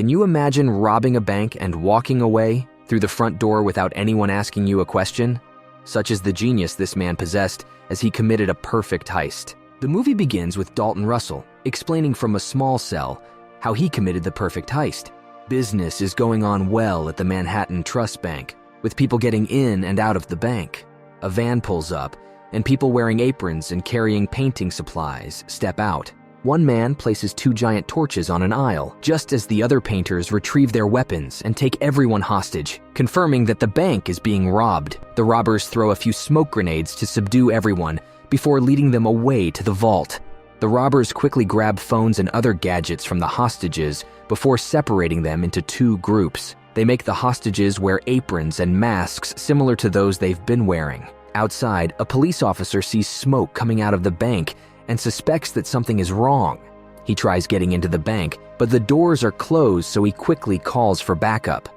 Can you imagine robbing a bank and walking away through the front door without anyone asking you a question? Such is the genius this man possessed as he committed a perfect heist. The movie begins with Dalton Russell explaining from a small cell how he committed the perfect heist. Business is going on well at the Manhattan Trust Bank, with people getting in and out of the bank. A van pulls up, and people wearing aprons and carrying painting supplies step out. One man places 2 giant torches on an aisle, just as the other painters retrieve their weapons and take everyone hostage, confirming that the bank is being robbed. The robbers throw a few smoke grenades to subdue everyone before leading them away to the vault. The robbers quickly grab phones and other gadgets from the hostages before separating them into 2 groups. They make the hostages wear aprons and masks similar to those they've been wearing. Outside, a police officer sees smoke coming out of the bank and suspects that something is wrong. He tries getting into the bank, but the doors are closed, so he quickly calls for backup.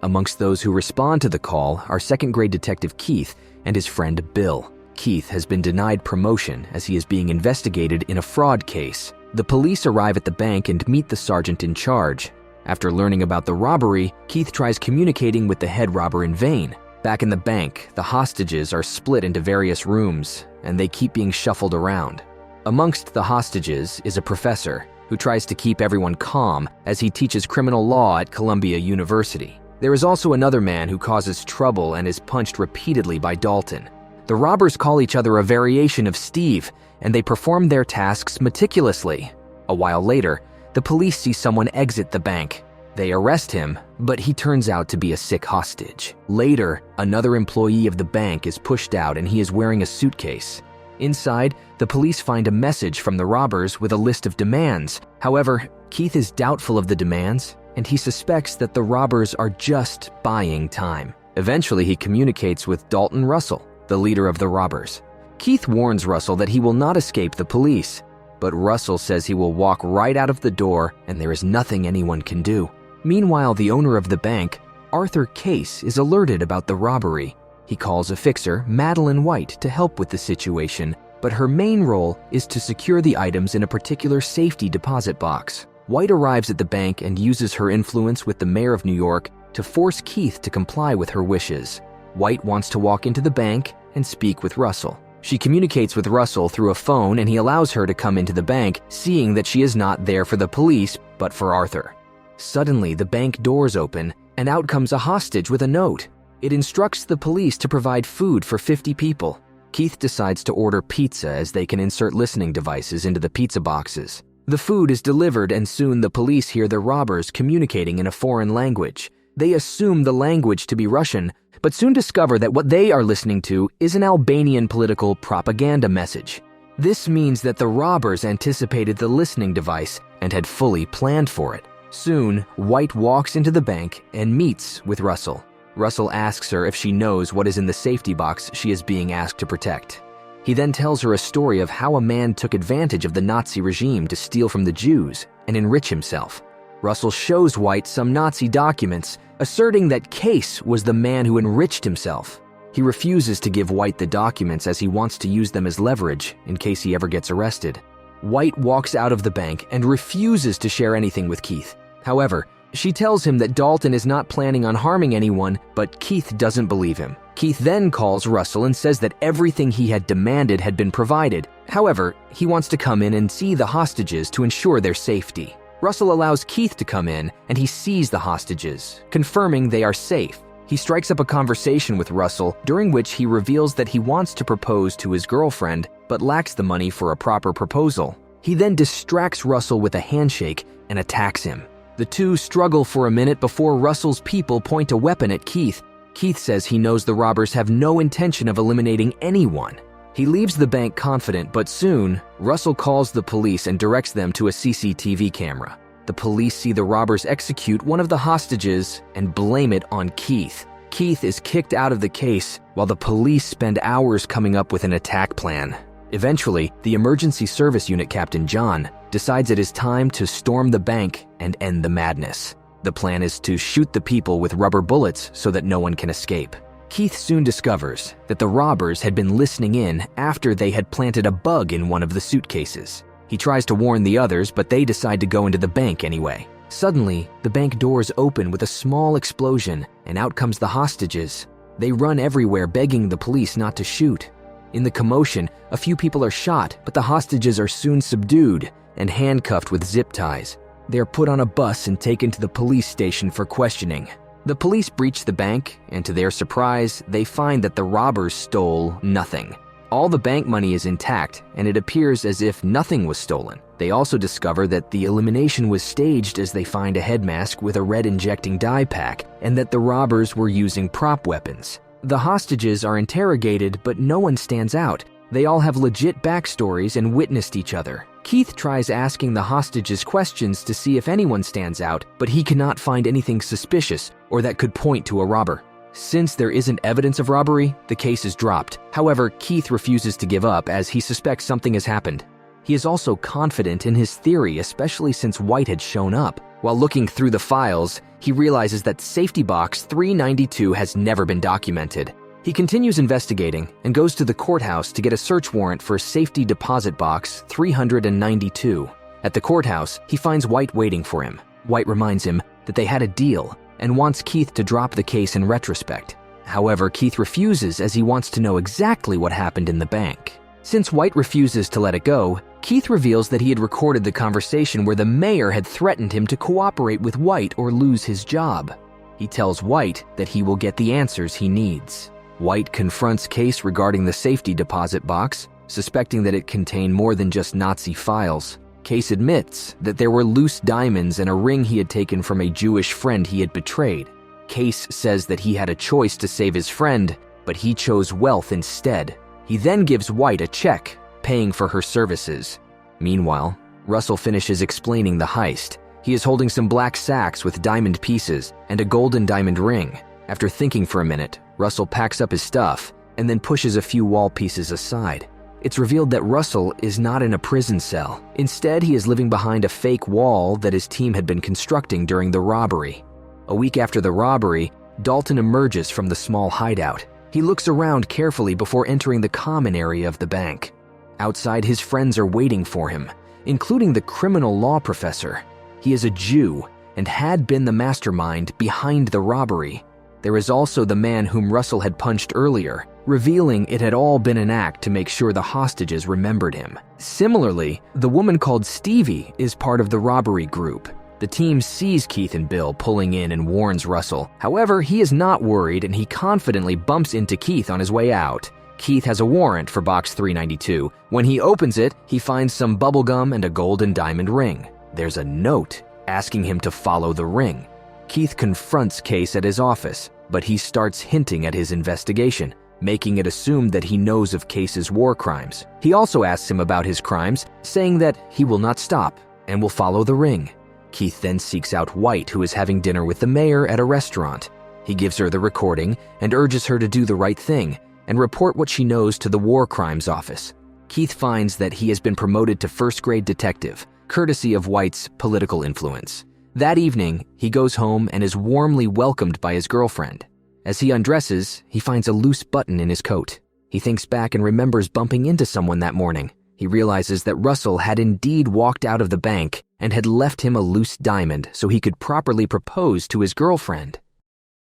Amongst those who respond to the call are second-grade detective Keith and his friend Bill. Keith has been denied promotion as he is being investigated in a fraud case. The police arrive at the bank and meet the sergeant in charge. After learning about the robbery, Keith tries communicating with the head robber in vain. Back in the bank, the hostages are split into various rooms, and they keep being shuffled around. Amongst the hostages is a professor who tries to keep everyone calm as he teaches criminal law at Columbia University. There is also another man who causes trouble and is punched repeatedly by Dalton. The robbers call each other a variation of Steve, and they perform their tasks meticulously. A while later, the police see someone exit the bank. They arrest him, but he turns out to be a sick hostage. Later, another employee of the bank is pushed out and he is wearing a suitcase. Inside, the police find a message from the robbers with a list of demands. However, Keith is doubtful of the demands, and he suspects that the robbers are just buying time. Eventually, he communicates with Dalton Russell, the leader of the robbers. Keith warns Russell that he will not escape the police, but Russell says he will walk right out of the door and there is nothing anyone can do. Meanwhile, the owner of the bank, Arthur Case, is alerted about the robbery. He calls a fixer, Madaline White, to help with the situation, but her main role is to secure the items in a particular safety deposit box. White arrives at the bank and uses her influence with the mayor of New York to force Keith to comply with her wishes. White wants to walk into the bank and speak with Russell. She communicates with Russell through a phone and he allows her to come into the bank, seeing that she is not there for the police, but for Arthur. Suddenly, the bank doors open and out comes a hostage with a note. It instructs the police to provide food for 50 people. Keith decides to order pizza as they can insert listening devices into the pizza boxes. The food is delivered and soon the police hear the robbers communicating in a foreign language. They assume the language to be Russian, but soon discover that what they are listening to is an Albanian political propaganda message. This means that the robbers anticipated the listening device and had fully planned for it. Soon, White walks into the bank and meets with Russell. Russell asks her if she knows what is in the safety box she is being asked to protect. He then tells her a story of how a man took advantage of the Nazi regime to steal from the Jews and enrich himself. Russell shows White some Nazi documents, asserting that Case was the man who enriched himself. He refuses to give White the documents as he wants to use them as leverage in case he ever gets arrested. White walks out of the bank and refuses to share anything with Keith. However, she tells him that Dalton is not planning on harming anyone, but Keith doesn't believe him. Keith then calls Russell and says that everything he had demanded had been provided. However, he wants to come in and see the hostages to ensure their safety. Russell allows Keith to come in and he sees the hostages, confirming they are safe. He strikes up a conversation with Russell, during which he reveals that he wants to propose to his girlfriend, but lacks the money for a proper proposal. He then distracts Russell with a handshake and attacks him. The two struggle for a minute before Russell's people point a weapon at Keith. Keith says he knows the robbers have no intention of eliminating anyone. He leaves the bank confident, but soon, Russell calls the police and directs them to a CCTV camera. The police see the robbers execute one of the hostages and blame it on Keith. Keith is kicked out of the case, while the police spend hours coming up with an attack plan. Eventually, the emergency service unit captain, John, decides it is time to storm the bank and end the madness. The plan is to shoot the people with rubber bullets so that no one can escape. Keith soon discovers that the robbers had been listening in after they had planted a bug in one of the suitcases. He tries to warn the others, but they decide to go into the bank anyway. Suddenly, the bank doors open with a small explosion, and out comes the hostages. They run everywhere, begging the police not to shoot. In the commotion, a few people are shot, but the hostages are soon subdued and handcuffed with zip ties. They are put on a bus and taken to the police station for questioning. The police breach the bank, and to their surprise, they find that the robbers stole nothing. All the bank money is intact, and it appears as if nothing was stolen. They also discover that the elimination was staged as they find a head mask with a red injecting dye pack, and that the robbers were using prop weapons. The hostages are interrogated, but no one stands out. They all have legit backstories and witnessed each other. Keith tries asking the hostages questions to see if anyone stands out, but he cannot find anything suspicious or that could point to a robber. Since there isn't evidence of robbery, the case is dropped. However, Keith refuses to give up as he suspects something has happened. He is also confident in his theory, especially since White had shown up. While looking through the files, he realizes that safety box 392 has never been documented. He continues investigating and goes to the courthouse to get a search warrant for safety deposit box 392. At the courthouse, he finds White waiting for him. White reminds him that they had a deal and wants Keith to drop the case in retrospect. However, Keith refuses as he wants to know exactly what happened in the bank. Since White refuses to let it go, Keith reveals that he had recorded the conversation where the mayor had threatened him to cooperate with White or lose his job. He tells White that he will get the answers he needs. White confronts Case regarding the safety deposit box, suspecting that it contained more than just Nazi files. Case admits that there were loose diamonds and a ring he had taken from a Jewish friend he had betrayed. Case says that he had a choice to save his friend, but he chose wealth instead. He then gives White a check, paying for her services. Meanwhile, Russell finishes explaining the heist. He is holding some black sacks with diamond pieces and a golden diamond ring. After thinking for a minute, Russell packs up his stuff and then pushes a few wall pieces aside. It's revealed that Russell is not in a prison cell. Instead, he is living behind a fake wall that his team had been constructing during the robbery. A week after the robbery, Dalton emerges from the small hideout. He looks around carefully before entering the common area of the bank. Outside, his friends are waiting for him, including the criminal law professor. He is a Jew and had been the mastermind behind the robbery. There is also the man whom Russell had punched earlier, revealing it had all been an act to make sure the hostages remembered him. Similarly, the woman called Stevie is part of the robbery group. The team sees Keith and Bill pulling in and warns Russell. However, he is not worried and he confidently bumps into Keith on his way out. Keith has a warrant for box 392. When he opens it, he finds some bubblegum and a golden diamond ring. There's a note asking him to follow the ring. Keith confronts Case at his office, but he starts hinting at his investigation, making it assumed that he knows of Case's war crimes. He also asks him about his crimes, saying that he will not stop and will follow the ring. Keith then seeks out White, who is having dinner with the mayor at a restaurant. He gives her the recording and urges her to do the right thing and report what she knows to the war crimes office. Keith finds that he has been promoted to first-grade detective, courtesy of White's political influence. That evening, he goes home and is warmly welcomed by his girlfriend. As he undresses, he finds a loose button in his coat. He thinks back and remembers bumping into someone that morning. He realizes that Russell had indeed walked out of the bank and had left him a loose diamond so he could properly propose to his girlfriend.